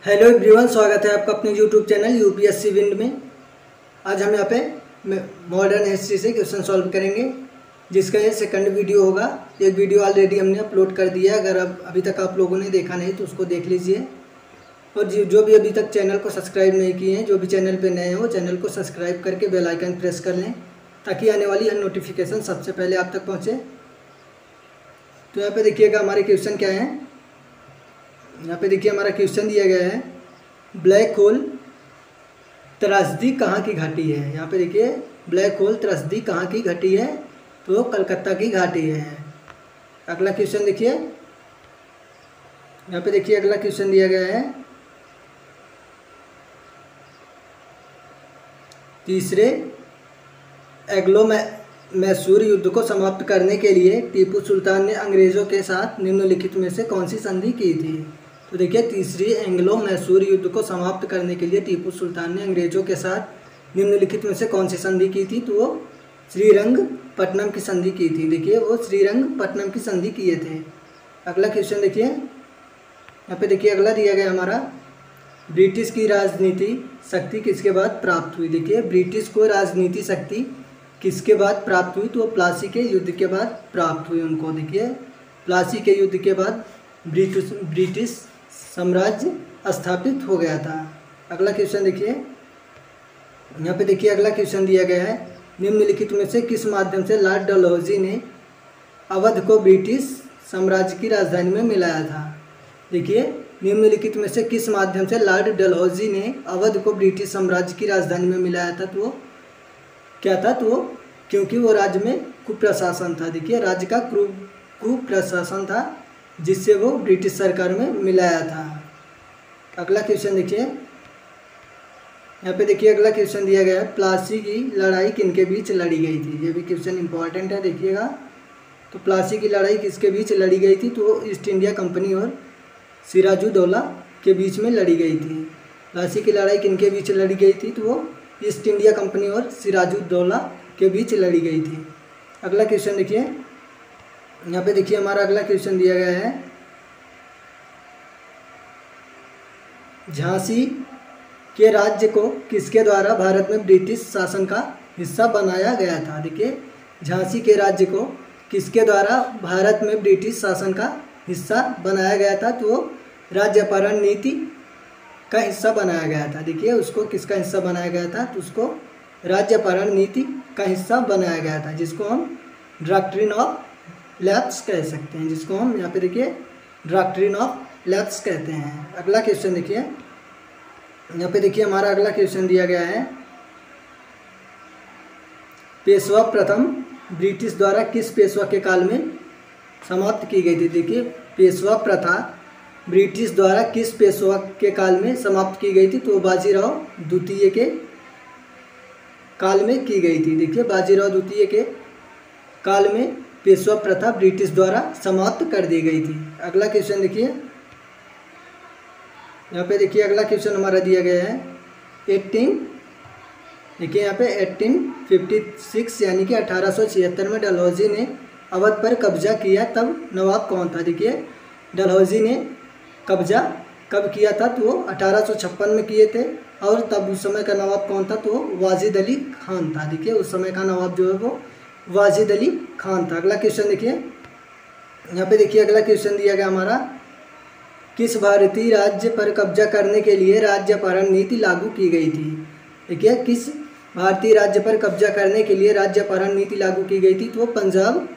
Hello everyone, स्वागत है आपका अपने यूट्यूब चैनल यूपीएससी विंड में। आज हम यहाँ पे मॉडर्न हिस्ट्री से क्वेश्चन सॉल्व करेंगे, जिसका ये सेकंड वीडियो होगा। एक वीडियो ऑलरेडी हमने अपलोड कर दिया है, अगर अभी तक आप लोगों ने देखा नहीं तो उसको देख लीजिए। और जो भी अभी तक चैनल को सब्सक्राइब नहीं किए हैं, जो भी चैनल पर नए हैं वो चैनल को सब्सक्राइब करके बेल आइकन प्रेस कर लें, ताकि आने वाली हर नोटिफिकेशन सबसे पहले आप तक पहुँचे। तो यहाँ पर देखिएगा हमारे क्वेश्चन क्या हैं। यहाँ पे देखिए हमारा क्वेश्चन दिया गया है, ब्लैक होल त्रासदी कहाँ की घाटी है। यहाँ पे देखिए ब्लैक होल त्रासदी कहाँ की घाटी है, तो कलकत्ता की घाटी है। अगला क्वेश्चन देखिए, यहाँ पे देखिए अगला क्वेश्चन दिया गया है, तीसरे एंग्लो मैसूर युद्ध को समाप्त करने के लिए टीपू सुल्तान ने अंग्रेज़ों के साथ निम्नलिखित में से कौन सी संधि की थी। तो देखिए तीसरी एंग्लो मैसूर युद्ध को समाप्त करने के लिए टीपू सुल्तान ने अंग्रेज़ों के साथ निम्नलिखित में से कौन सी संधि की थी, तो वो श्रीरंगपट्टनम की संधि की थी। देखिए वो श्रीरंगपट्टनम की संधि किए थे। अगला क्वेश्चन देखिए, यहाँ पे देखिए अगला दिया गया हमारा, ब्रिटिश की राजनीति शक्ति किसके बाद प्राप्त हुई। देखिए ब्रिटिश को राजनीति शक्ति किसके बाद प्राप्त हुई, तो प्लासी के युद्ध के बाद प्राप्त हुई उनको। देखिए प्लासी के युद्ध के बाद ब्रिटिश साम्राज्य स्थापित हो गया था। अगला क्वेश्चन देखिए, यहाँ पे देखिए अगला क्वेश्चन दिया गया है, निम्नलिखित में से किस माध्यम से लॉर्ड डलहौजी ने अवध को ब्रिटिश साम्राज्य की राजधानी में मिलाया था। देखिए निम्नलिखित में से किस माध्यम से लॉर्ड डलहौजी ने अवध को ब्रिटिश साम्राज्य की राजधानी में मिलाया था, तो वो क्या था, तो क्योंकि वो राज्य में कुप्रशासन था। देखिए राज्य का कुप्रशासन था, जिससे वो ब्रिटिश सरकार में मिलाया था। अगला क्वेश्चन देखिए, यहाँ पे देखिए अगला क्वेश्चन दिया गया है, प्लासी की लड़ाई किनके बीच लड़ी गई थी। ये भी क्वेश्चन इंपॉर्टेंट है, देखिएगा। तो प्लासी की लड़ाई किसके बीच लड़ी गई थी, तो ईस्ट इंडिया कंपनी और सिराजुद्दौला के बीच में लड़ी गई थी। प्लासी की लड़ाई किनके बीच लड़ी गई थी, तो वो ईस्ट इंडिया कंपनी और सिराजुद्दौला के बीच लड़ी गई थी। अगला क्वेश्चन देखिए, यहाँ पे देखिए हमारा अगला क्वेश्चन दिया गया है, झांसी के राज्य को किसके द्वारा भारत में ब्रिटिश शासन का हिस्सा बनाया गया था। देखिए झांसी के राज्य को किसके द्वारा भारत में ब्रिटिश शासन का हिस्सा बनाया गया था, तो राज्यपारण नीति का हिस्सा बनाया गया था। देखिए उसको किसका हिस्सा बनाया गया था, तो उसको राज्यपारण नीति का हिस्सा बनाया गया था, जिसको हम डॉक्ट्रिन ऑफ लैप्स कह सकते हैं, जिसको हम यहाँ पे देखिए डॉक्ट्रिन ऑफ लैप्स कहते हैं। अगला क्वेश्चन देखिए, यहाँ पे देखिए हमारा अगला क्वेश्चन दिया गया है, पेशवा प्रथम ब्रिटिश द्वारा किस पेशवा के काल में समाप्त की गई थी। देखिए पेशवा प्रथा ब्रिटिश द्वारा किस पेशवा के काल में समाप्त की गई थी, तो बाजीराव द्वितीय के काल में की गई थी। देखिए बाजीराव द्वितीय के काल में पेशवा प्रथा ब्रिटिश द्वारा समाप्त कर दी गई थी। अगला क्वेश्चन देखिए, यहाँ पे देखिए अगला क्वेश्चन हमारा दिया गया है, देखिए यहाँ पे 1856 यानी कि 1876 में डलहौजी ने अवध पर कब्जा किया, तब नवाब कौन था। देखिए डलहौजी ने कब्जा कब किया था, तो वो 1856 में किए थे, और तब उस समय का नवाब कौन था, तो वाजिद अली खान था। देखिए उस समय का नवाब जो है वो वाजिद अली खान था। अगला क्वेश्चन देखिए, यहाँ पे देखिए अगला क्वेश्चन दिया गया हमारा, किस भारतीय राज्य पर कब्जा करने के लिए राज्यपारण नीति लागू की गई थी। देखिए किस भारतीय राज्य पर कब्जा करने के लिए राज्यपारण नीति लागू की गई थी, तो वो पंजाब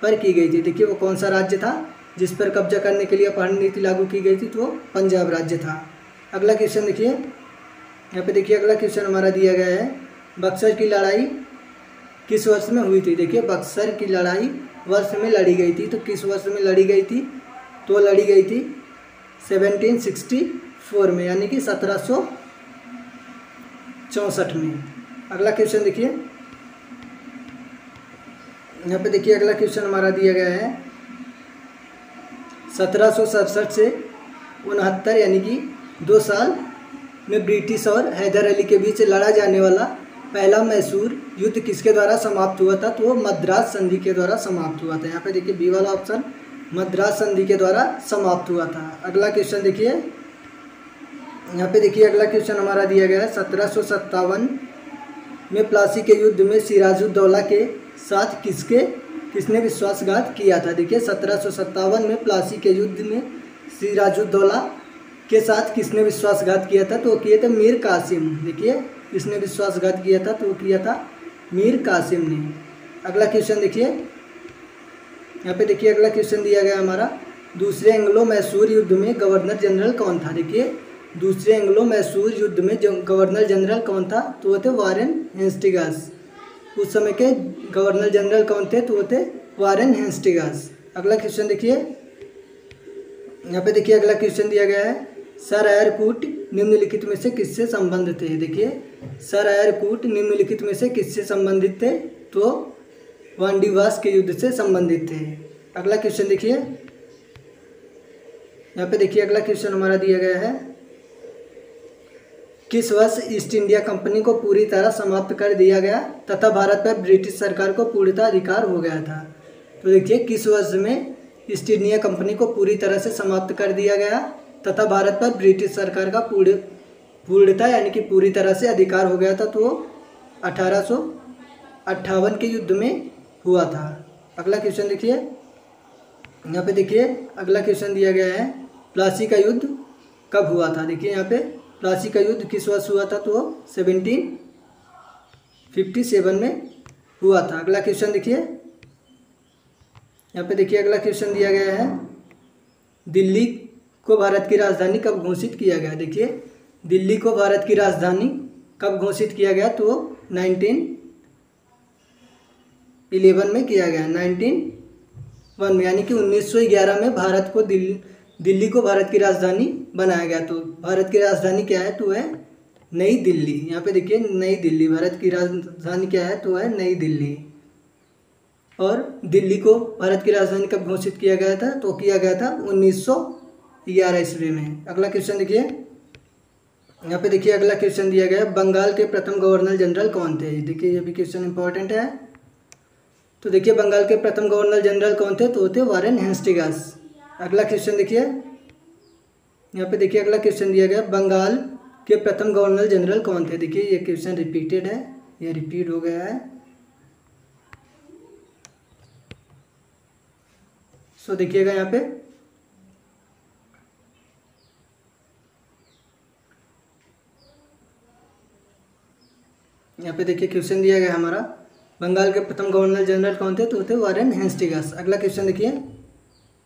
पर की गई थी। देखिए वो कौन सा राज्य था जिस पर कब्जा करने के लिए अपहरण नीति लागू की गई थी, तो वो पंजाब राज्य था। अगला क्वेश्चन देखिए, यहाँ पे देखिए अगला क्वेश्चन हमारा दिया गया है, बक्सर की लड़ाई किस वर्ष में हुई थी। देखिए बक्सर की लड़ाई वर्ष में लड़ी गई थी, तो किस वर्ष में लड़ी गई थी, तो लड़ी गई थी 1764 में, यानी कि 1764 में। अगला क्वेश्चन देखिए, यहाँ पे देखिए अगला क्वेश्चन हमारा दिया गया है, 1767 से 69 यानी कि 2 साल में ब्रिटिश और हैदर अली के बीच लड़ा जाने वाला पहला मैसूर युद्ध किसके द्वारा समाप्त हुआ था, तो वो मद्रास संधि के द्वारा समाप्त हुआ था। यहाँ पे देखिए बी वाला ऑप्शन मद्रास संधि के द्वारा समाप्त हुआ था। अगला क्वेश्चन देखिए, यहाँ पे देखिए अगला क्वेश्चन हमारा दिया गया है 1757 में प्लासी के युद्ध में सिराजुद्दौला के साथ किसने विश्वासघात किया था। देखिए 1757 में प्लासी के युद्ध में सिराजुद्दौला के साथ किसने विश्वासघात किया था, तो किए थे मीर कासिम। देखिए किसने विश्वासघात किया था, तो किया था मीर कासिम ने। अगला क्वेश्चन देखिए, यहाँ पे देखिए अगला क्वेश्चन दिया गया हमारा, दूसरे एंग्लो मैसूर युद्ध में गवर्नर जनरल कौन था। देखिए दूसरे एंग्लो मैसूर युद्ध में गवर्नर जनरल कौन था, तो वो थे वारेन हेस्टिंग्स। उस समय के गवर्नर जनरल कौन थे, तो वो थे वारेन हेस्टिंग्स। अगला क्वेश्चन देखिए, यहाँ पे देखिए अगला क्वेश्चन दिया गया है, सर एयरकूट निम्नलिखित में से किससे संबंधित थे। देखिए सर एयरकूट निम्नलिखित में से किससे संबंधित थे, तो वांडीवास के युद्ध से संबंधित थे। अगला क्वेश्चन देखिए, यहाँ पे देखिए अगला क्वेश्चन हमारा दिया गया है, किस वर्ष ईस्ट इंडिया कंपनी को पूरी तरह समाप्त कर दिया गया तथा भारत पर ब्रिटिश सरकार को पूर्णतः अधिकार हो गया था। तो देखिए किस वर्ष में ईस्ट इंडिया कंपनी को पूरी तरह से समाप्त कर दिया गया तथा भारत पर ब्रिटिश सरकार का पूर्णतः यानी कि पूरी तरह से अधिकार हो गया था, तो 1858 के युद्ध में हुआ था। अगला क्वेश्चन देखिए, यहाँ पे देखिए अगला क्वेश्चन दिया गया है, प्लासी का युद्ध कब हुआ था। देखिए यहाँ पे प्लासी का युद्ध किस वर्ष हुआ था, तो 1757 में हुआ था। अगला क्वेश्चन देखिए, यहाँ पे देखिए अगला क्वेश्चन दिया गया है, दिल्ली को भारत की राजधानी कब घोषित किया गया। देखिए दिल्ली को भारत की राजधानी कब घोषित किया गया, तो 1911 में किया गया, 1901 में, यानी कि 1911 में भारत को दिल्ली को भारत की राजधानी बनाया गया। तो भारत की राजधानी क्या है, तो है नई दिल्ली। यहाँ पे देखिए नई दिल्ली, भारत की राजधानी क्या है, तो है नई दिल्ली। और दिल्ली को भारत की राजधानी कब घोषित किया गया था, तो किया गया था 1911 ईस्वी में। अगला क्वेश्चन देखिए, यहाँ पे देखिए अगला क्वेश्चन दिया गया है, बंगाल के प्रथम गवर्नर जनरल कौन थे। देखिए ये भी क्वेश्चन इंपॉर्टेंट है। तो देखिए बंगाल के प्रथम गवर्नर जनरल कौन थे, तो थे वारेन हेस्टिंग्स। अगला क्वेश्चन देखिए, यहाँ पे देखिए अगला क्वेश्चन दिया गया, बंगाल के प्रथम गवर्नर जनरल कौन थे। देखिए ये क्वेश्चन रिपीटेड है, ये रिपीट हो गया है। सो देखिएगा यहाँ पे, देखिए क्वेश्चन दिया गया हमारा, बंगाल के प्रथम गवर्नर जनरल कौन थे, तो थे वारेन हेस्टिंग्स। अगला क्वेश्चन देखिए,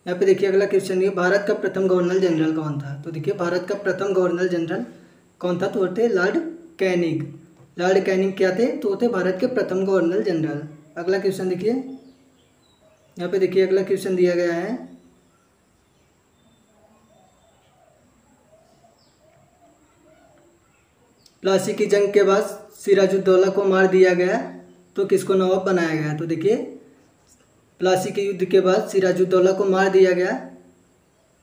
यहाँ पे देखिए अगला क्वेश्चन दिया, भारत का प्रथम गवर्नर जनरल कौन था। तो देखिए भारत का प्रथम गवर्नर जनरल कौन था, तो थे लॉर्ड कैनिंग। लॉर्ड कैनिंग क्या थे, तो थे भारत के प्रथम गवर्नर जनरल। अगला क्वेश्चन देखिए, यहाँ पे देखिए अगला क्वेश्चन दिया गया है, प्लासी की जंग के बाद सिराजुद्दौला को मार दिया गया तो किसको नवाब बनाया गया। तो देखिए प्लासी के युद्ध के बाद सिराजुद्दौला को मार दिया गया,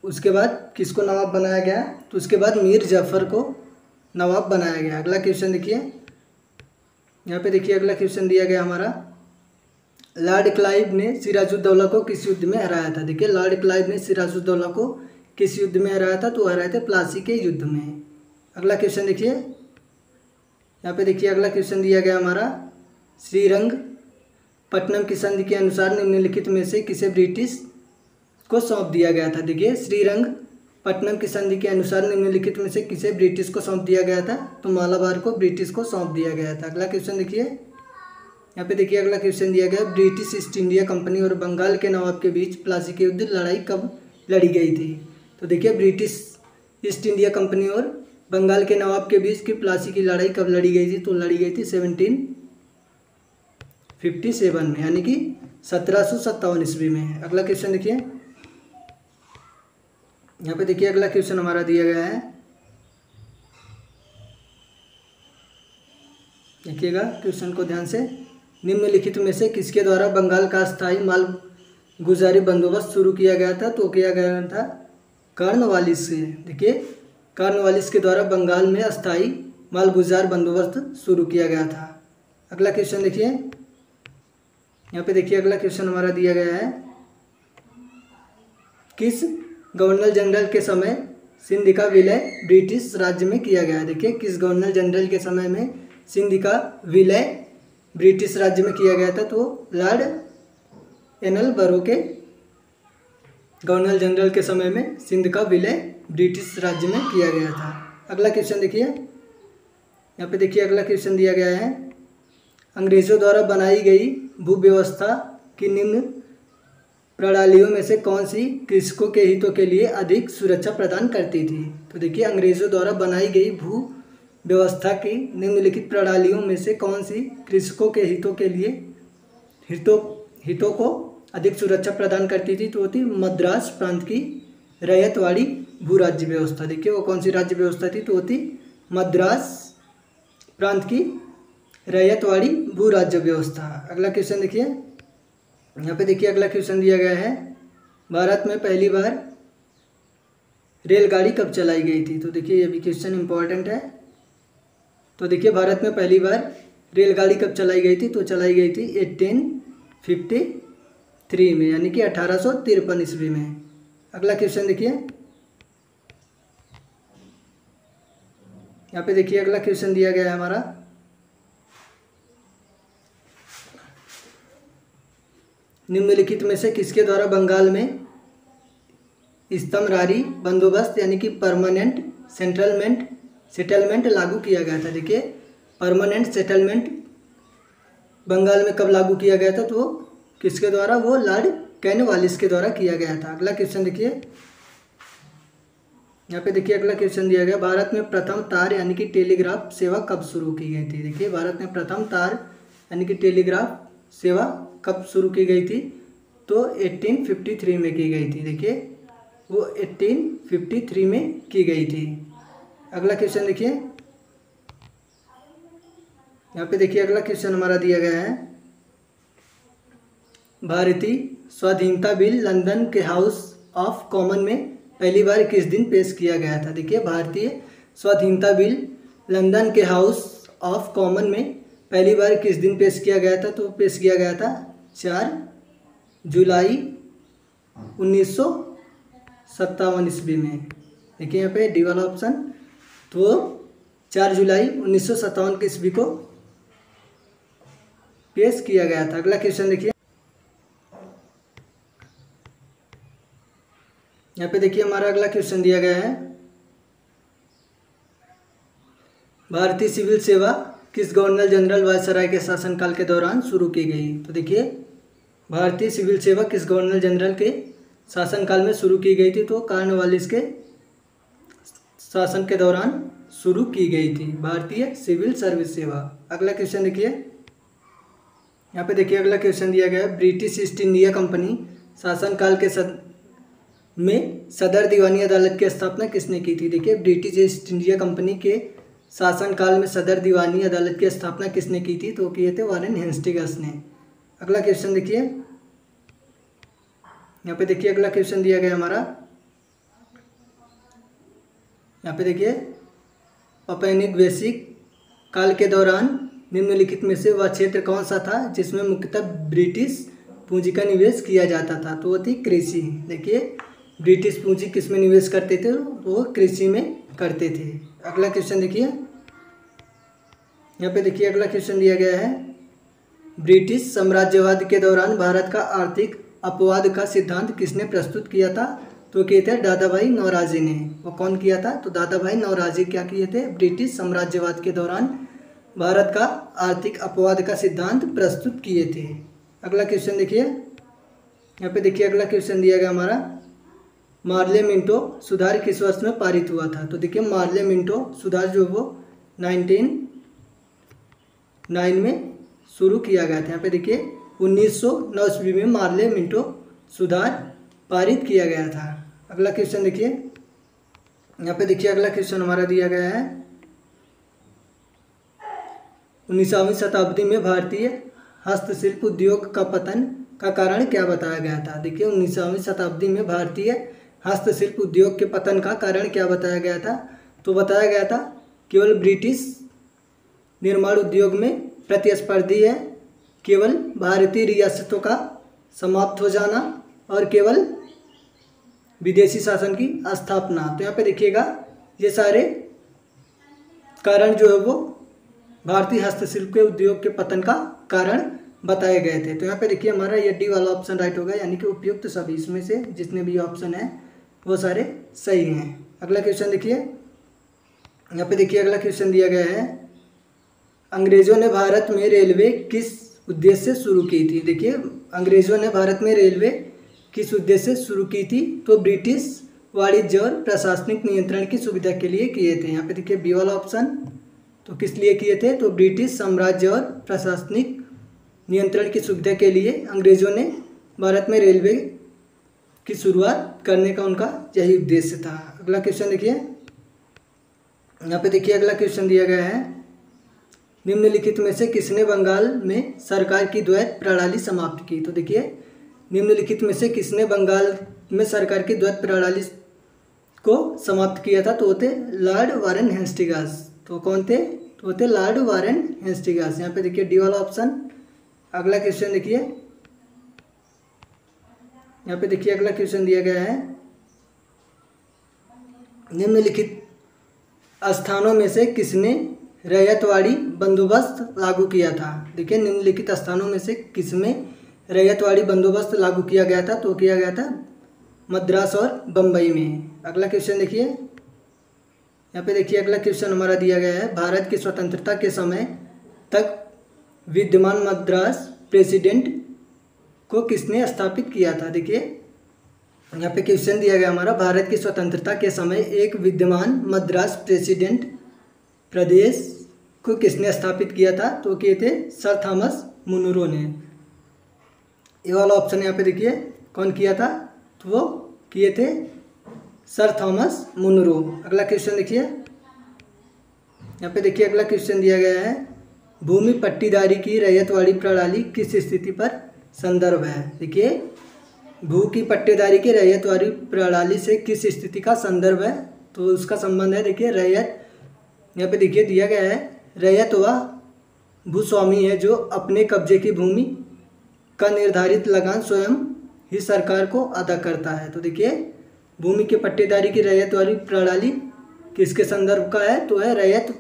उसके बाद किसको नवाब बनाया गया, तो उसके बाद मीर जाफ़र को नवाब बनाया गया। अगला क्वेश्चन देखिए, यहाँ पे देखिए अगला क्वेश्चन दिया गया हमारा, लॉर्ड क्लाइव ने सिराजुद्दौला को किस युद्ध में हराया था। देखिए लॉर्ड क्लाइव ने सिराजुद्दौला को किस युद्ध में हराया था, तो हराए थे प्लासी के युद्ध में। अगला क्वेश्चन देखिए, यहाँ पे देखिए अगला क्वेश्चन दिया गया हमारा, श्रीरंगपट्टनम की संधि के अनुसार निम्नलिखित में से किसे ब्रिटिश को सौंप दिया गया था। देखिए श्रीरंगपट्टनम की संधि के अनुसार निम्नलिखित में से किसे ब्रिटिश को सौंप दिया गया था, तो मालाबार को ब्रिटिश को सौंप दिया गया था। अगला क्वेश्चन देखिए, यहाँ पे देखिए अगला क्वेश्चन दिया गया, ब्रिटिश ईस्ट इंडिया कंपनी और बंगाल के नवाब के बीच प्लासी के युद्ध लड़ाई कब लड़ी गई थी। तो देखिए ब्रिटिश ईस्ट इंडिया कंपनी और बंगाल के नवाब के बीच की प्लासी की लड़ाई कब लड़ी गई थी, तो लड़ी गई थी 1757 में, यानी कि 1757 ईस्वी में। अगला क्वेश्चन देखिए, यहाँ पे देखिए अगला क्वेश्चन हमारा दिया गया है, देखिएगा क्वेश्चन को ध्यान से, निम्नलिखित में से किसके द्वारा बंगाल का स्थायी माल गुजारी बंदोबस्त शुरू किया गया था, तो किया गया था कॉर्नवालिस से। देखिए कॉर्नवालिस के द्वारा बंगाल में अस्थायी माल गुजार बंदोबस्त शुरू किया गया था। अगला क्वेश्चन देखिए, यहाँ पे देखिए अगला क्वेश्चन हमारा दिया गया है, किस गवर्नर जनरल के समय सिंध का विलय ब्रिटिश राज्य में किया गया? देखिए किस गवर्नर जनरल के समय में सिंध का विलय ब्रिटिश राज्य में किया गया था? तो लॉर्ड एनलबरो के गवर्नर जनरल के समय में सिंध का विलय ब्रिटिश राज्य में किया गया था। अगला क्वेश्चन देखिए, यहाँ पे देखिए अगला क्वेश्चन दिया गया है, अंग्रेजों द्वारा बनाई गई भू व्यवस्था की निम्न प्रणालियों में से कौन सी कृषकों के हितों के लिए अधिक सुरक्षा प्रदान करती थी? तो देखिए अंग्रेजों द्वारा बनाई गई भू व्यवस्था की निम्नलिखित प्रणालियों में से कौन सी कृषकों के हितों के लिए हितों को अधिक सुरक्षा प्रदान करती थी? तो होती मद्रास प्रांत की रैयतवाड़ी भू राज्य व्यवस्था। देखिए वो कौन सी राज्य व्यवस्था थी? तो होती मद्रास प्रांत की रैयतवाड़ी भू राज्य व्यवस्था। अगला क्वेश्चन देखिए, यहाँ पे देखिए अगला क्वेश्चन दिया गया है, भारत में पहली बार रेलगाड़ी कब चलाई गई थी? तो देखिए ये भी क्वेश्चन इंपॉर्टेंट है। तो देखिए भारत में पहली बार रेलगाड़ी कब चलाई गई थी? तो चलाई गई थी 1853 में, यानी कि 1853 ईस्वी में। अगला क्वेश्चन देखिए, यहाँ पे देखिए अगला क्वेश्चन दिया गया है हमारा, निम्नलिखित में से किसके द्वारा बंगाल में स्तमरारी बंदोबस्त यानी कि परमानेंट सेटलमेंट लागू किया गया था? देखिए परमानेंट सेटलमेंट बंगाल में कब लागू किया गया था? तो किसके द्वारा? वो लॉर्ड कॉर्नवालिस के द्वारा किया गया था। अगला क्वेश्चन देखिए, यहाँ पे देखिए अगला क्वेश्चन दिया गया, भारत में प्रथम तार यानी कि टेलीग्राफ सेवा कब शुरू की गई थी? देखिए भारत में प्रथम तार यानी कि टेलीग्राफ सेवा कब शुरू की गई थी? तो 1853 में की गई थी। देखिए वो 1853 में की गई थी। अगला क्वेश्चन देखिए, यहाँ पे देखिए अगला क्वेश्चन हमारा दिया गया है, भारतीय स्वाधीनता बिल लंदन के हाउस ऑफ कॉमन में पहली बार किस दिन पेश किया गया था? देखिए भारतीय स्वाधीनता बिल लंदन के हाउस ऑफ कॉमन में पहली बार किस दिन पेश किया गया था? तो पेश किया गया था 4 जुलाई 1957 ईस्वी में। देखिए यहाँ पे डी वाला ऑप्शन, तो 4 जुलाई 1957 ईस्वी को पेश किया गया था। अगला क्वेश्चन देखिए, यहाँ पे देखिए हमारा अगला क्वेश्चन दिया गया है, भारतीय सिविल सेवा किस गवर्नर जनरल वायसराय के शासनकाल के दौरान शुरू की गई? तो देखिए भारतीय सिविल सेवा किस गवर्नर जनरल के शासनकाल में शुरू की गई थी? तो कॉर्नवालिस के शासन के दौरान शुरू की गई थी भारतीय सिविल सर्विस सेवा। अगला क्वेश्चन देखिए, यहाँ पे देखिए अगला क्वेश्चन दिया गया है, ब्रिटिश ईस्ट इंडिया कंपनी शासनकाल के में सदर दीवानी अदालत की स्थापना किसने की थी? देखिए ब्रिटिश ईस्ट इंडिया कंपनी के शासनकाल में सदर दीवानी अदालत की स्थापना किसने की थी? तो किए थे वारेन हेस्टिंग्स ने। अगला क्वेश्चन देखिए, यहाँ पे देखिए अगला क्वेश्चन दिया गया हमारा, यहाँ पे देखिए औपनिवेशिक काल के दौरान निम्नलिखित में से वह क्षेत्र कौन सा था जिसमें मुख्यतः ब्रिटिश पूंजी का निवेश किया जाता था? तो वो थी कृषि। देखिए ब्रिटिश पूंजी किस में निवेश करते थे? वो कृषि में करते थे। अगला क्वेश्चन देखिए, यहाँ पे देखिए अगला क्वेश्चन दिया गया है, ब्रिटिश साम्राज्यवाद के दौरान भारत का आर्थिक अपवाद का सिद्धांत किसने प्रस्तुत किया था? तो किए थे दादा भाई नौरोजी ने। वो कौन किया था? तो दादा भाई नौरोजी क्या किए थे? ब्रिटिश साम्राज्यवाद के दौरान भारत का आर्थिक अपवाद का सिद्धांत प्रस्तुत किए थे। अगला क्वेश्चन देखिए, यहाँ पे देखिए अगला क्वेश्चन दिया गया हमारा, मार्ले मिंटो सुधार किस वर्ष में पारित हुआ था? तो देखिए मार्ले मिंटो सुधार जो वो 1909 में शुरू किया गया था। यहाँ पे देखिए 1909 ईस्वी में मार्ले मिंटो सुधार पारित किया गया था। अगला क्वेश्चन देखिए, यहाँ पे देखिए अगला क्वेश्चन हमारा दिया गया है, 19वीं शताब्दी में भारतीय हस्तशिल्प उद्योग का पतन का कारण क्या बताया गया था? देखिए 19वीं शताब्दी में भारतीय हस्तशिल्प उद्योग के पतन का कारण क्या बताया गया था? तो बताया गया था केवल ब्रिटिश निर्माण उद्योग में प्रतिस्पर्धी है, केवल भारतीय रियासतों का समाप्त हो जाना और केवल विदेशी शासन की स्थापना। तो यहाँ पे देखिएगा ये सारे कारण जो है वो भारतीय हस्तशिल्प के उद्योग के पतन का कारण बताए गए थे। तो यहाँ पे देखिए हमारा ये डी वाला ऑप्शन राइट होगा, यानी कि उपयुक्त सभी, इसमें से जितने भी ऑप्शन हैं वो सारे सही हैं। अगला क्वेश्चन देखिए, यहाँ पे देखिए अगला क्वेश्चन दिया गया है, अंग्रेजों ने भारत में रेलवे किस उद्देश्य से शुरू की थी। देखिए अंग्रेजों ने भारत में रेलवे किस उद्देश्य से शुरू की थी, तो ब्रिटिश वाणिज्य और प्रशासनिक नियंत्रण की सुविधा के लिए किए थे। यहाँ पे देखिए बी वाला ऑप्शन, तो किस लिए किए थे, तो ब्रिटिश साम्राज्य और प्रशासनिक नियंत्रण की सुविधा के लिए अंग्रेजों ने भारत में रेलवे की शुरुआत करने का उनका यही उद्देश्य था। अगला क्वेश्चन देखिए, यहाँ पे देखिए अगला क्वेश्चन दिया गया है, निम्नलिखित में से किसने बंगाल में सरकार की द्वैत प्रणाली समाप्त की। तो देखिए निम्नलिखित में से किसने बंगाल में सरकार की द्वैत प्रणाली को समाप्त किया था, तो वो थे लॉर्ड वारेन हेस्टिंग्स। तो कौन थे, तो वो थे लॉर्ड वारेन हेस्टिंग्स। यहाँ पे देखिए डी वाला ऑप्शन। अगला क्वेश्चन देखिए, यहाँ पे देखिए अगला क्वेश्चन दिया गया है, निम्नलिखित स्थानों में से किसने रैयतवाड़ी बंदोबस्त लागू किया था। देखिए निम्नलिखित स्थानों में से किसमें रैयतवाड़ी बंदोबस्त लागू किया गया था, तो किया गया था मद्रास और बम्बई में। अगला क्वेश्चन देखिए, यहाँ पे देखिए अगला क्वेश्चन हमारा दिया गया है, भारत की स्वतंत्रता के समय तक विद्यमान मद्रास प्रेसिडेंट को किसने स्थापित किया था। देखिए यहाँ पे क्वेश्चन दिया गया हमारा, भारत की स्वतंत्रता के समय एक विद्यमान मद्रास प्रेसिडेंट प्रदेश को किसने स्थापित किया था, तो किए थे सर थॉमस मुनरो ने। ये वाला ऑप्शन यहाँ पे देखिए कौन किया था, तो वो किए थे सर थॉमस मुनरो। अगला क्वेश्चन देखिए, यहाँ पे देखिए अगला क्वेश्चन दिया गया है, भूमि पट्टीदारी की रैयतवाड़ी प्रणाली किस स्थिति पर संदर्भ है। देखिए भू की पट्टेदारी की रैयतवाड़ी प्रणाली से किस स्थिति का संदर्भ है, तो उसका संबंध है देखिए रैयत, यहाँ पे देखिए दिया गया है, रैयत वह भूस्वामी है जो अपने कब्जे की भूमि का निर्धारित लगान स्वयं ही सरकार को अदा करता है। तो देखिए भूमि की पट्टेदारी की रैयतवाड़ी प्रणाली किसके संदर्भ का है, तो है रैयत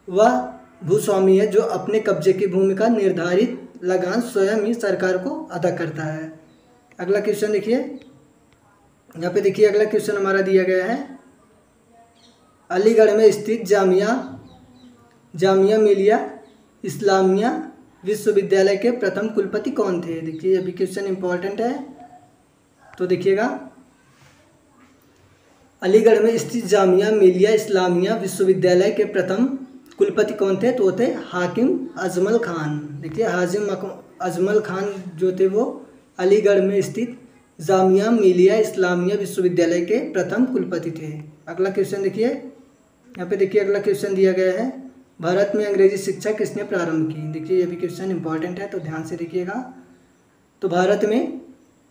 वह भूस्वामी है जो अपने कब्जे की भूमि का निर्धारित लगान स्वयं ही सरकार को अदा करता है। अगला क्वेश्चन देखिए, यहाँ पे देखिए अगला क्वेश्चन हमारा दिया गया है, अलीगढ़ में स्थित जामिया मिलिया इस्लामिया विश्वविद्यालय के प्रथम कुलपति कौन थे। देखिए ये भी क्वेश्चन इंपॉर्टेंट है, तो देखिएगा अलीगढ़ में स्थित जामिया मिलिया इस्लामिया विश्वविद्यालय के प्रथम कुलपति कौन थे, तो थे हाकिम अजमल खान। देखिए हाजिम अजमल खान जो थे वो अलीगढ़ में स्थित जामिया मिलिया इस्लामिया विश्वविद्यालय के प्रथम कुलपति थे। अगला क्वेश्चन देखिए, यहाँ पे देखिए अगला क्वेश्चन दिया गया है, भारत में अंग्रेजी शिक्षा किसने प्रारंभ की। देखिए ये भी क्वेश्चन इंपॉर्टेंट है, तो ध्यान से देखिएगा। तो भारत में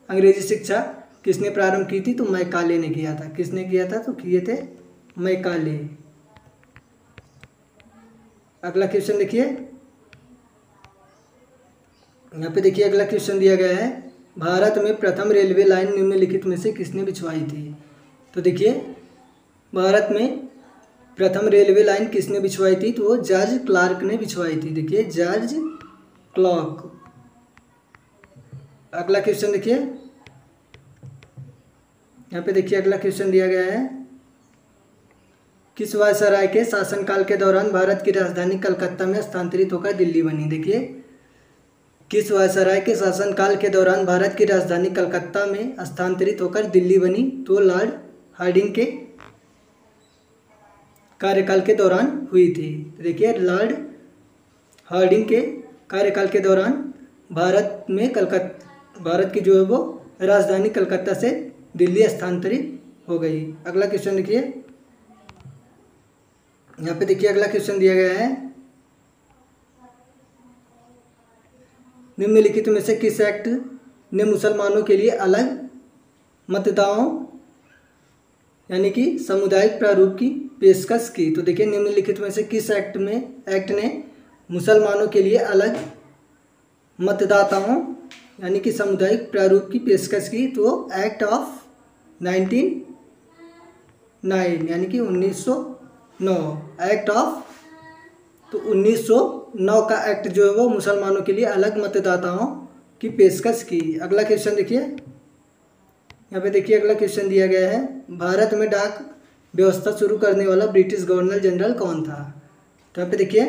अंग्रेजी शिक्षा किसने प्रारंभ की थी, तो मैकाले ने किया था। किसने किया था, तो किए थे मैकाले। अगला क्वेश्चन देखिए, यहाँ पे देखिए अगला क्वेश्चन दिया गया है, भारत में प्रथम रेलवे लाइन निम्नलिखित में से किसने बिछवाई थी। तो देखिए भारत में प्रथम रेलवे लाइन किसने बिछवाई थी, तो वो जॉर्ज क्लार्क ने बिछवाई थी। देखिए जॉर्ज क्लार्क। अगला क्वेश्चन देखिए, यहाँ पे देखिए अगला क्वेश्चन दिया गया है, किस वायसराय के शासनकाल के दौरान भारत की राजधानी कलकत्ता में स्थानांतरित होकर दिल्ली बनी। देखिए किस वायसराय के शासनकाल के दौरान भारत की राजधानी कलकत्ता में स्थानांतरित होकर दिल्ली बनी, तो लॉर्ड हार्डिंग के कार्यकाल के दौरान हुई थी। देखिए लॉर्ड हार्डिंग के कार्यकाल के दौरान भारत की जो है वो राजधानी कलकत्ता से दिल्ली स्थानांतरित हो गई। अगला क्वेश्चन देखिए, यहाँ पे देखिए अगला क्वेश्चन दिया गया है, निम्नलिखित में से किस एक्ट ने मुसलमानों के लिए अलग मतदाओं यानी कि सामुदायिक प्रारूप की पेशकश की। तो देखिए निम्नलिखित में से किस एक्ट ने मुसलमानों के लिए अलग मतदाताओं यानी कि सामुदायिक प्रारूप की पेशकश की, तो एक्ट ऑफ 1909 यानी कि 1909 एक्ट ऑफ। तो 1909 का एक्ट जो है वो मुसलमानों के लिए अलग मतदाताओं की पेशकश की। अगला क्वेश्चन देखिए, यहाँ पे देखिए अगला क्वेश्चन दिया गया है, भारत में डाक व्यवस्था शुरू करने वाला ब्रिटिश गवर्नर जनरल कौन था। तो यहाँ पे देखिए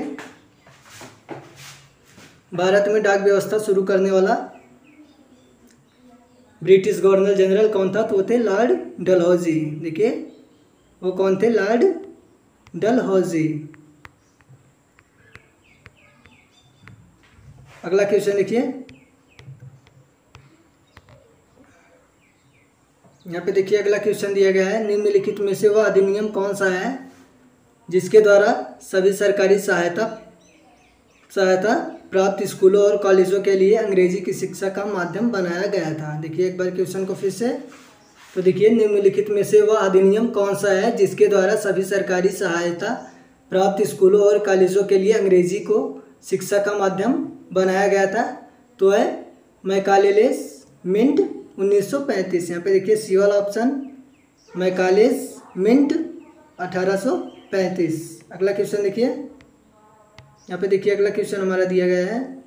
भारत में डाक व्यवस्था शुरू करने वाला ब्रिटिश गवर्नर जनरल कौन था, तो वो थे लॉर्ड डलहौजी। देखिए वो कौन थे, लॉर्ड डलहौजी। अगला क्वेश्चन देखिए, यहाँ पे देखिए अगला क्वेश्चन दिया गया है, निम्नलिखित में से वह अधिनियम कौन सा है जिसके द्वारा सभी सरकारी सहायता प्राप्त स्कूलों और कॉलेजों के लिए अंग्रेजी की शिक्षा का माध्यम बनाया गया था। देखिए एक बार क्वेश्चन को फिर से, तो देखिए निम्नलिखित में से वह अधिनियम कौन सा है जिसके द्वारा सभी सरकारी सहायता प्राप्त स्कूलों और कॉलेजों के लिए अंग्रेजी को शिक्षा का माध्यम बनाया गया था। तो है मैकालेलेस मिंट 1935। यहाँ पे देखिए सी वाला ऑप्शन, मैकालेस मिंट 1835। अगला क्वेश्चन देखिए, यहाँ पे देखिए अगला क्वेश्चन हमारा दिया गया है,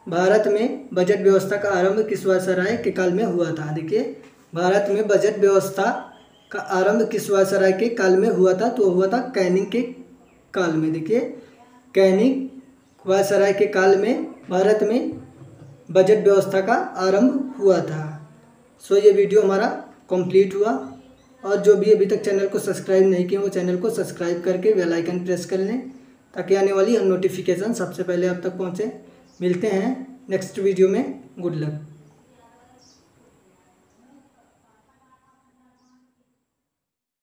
भारत में बजट व्यवस्था का आरंभ किस वायसराय के काल में हुआ था। देखिए भारत में बजट व्यवस्था का आरंभ किस वायसराय के काल में हुआ था, तो हुआ था कैनिंग के काल में। देखिए कैनिंग वायसराय के काल में भारत में बजट व्यवस्था का आरंभ हुआ था। सो ये वीडियो हमारा कंप्लीट हुआ, और जो भी अभी तक चैनल को सब्सक्राइब नहीं किए वो चैनल को सब्सक्राइब करके बेल आइकन प्रेस कर लें ताकि आने वाली हर नोटिफिकेशन सबसे पहले आप तक पहुंचे। मिलते हैं नेक्स्ट वीडियो में। Good luck.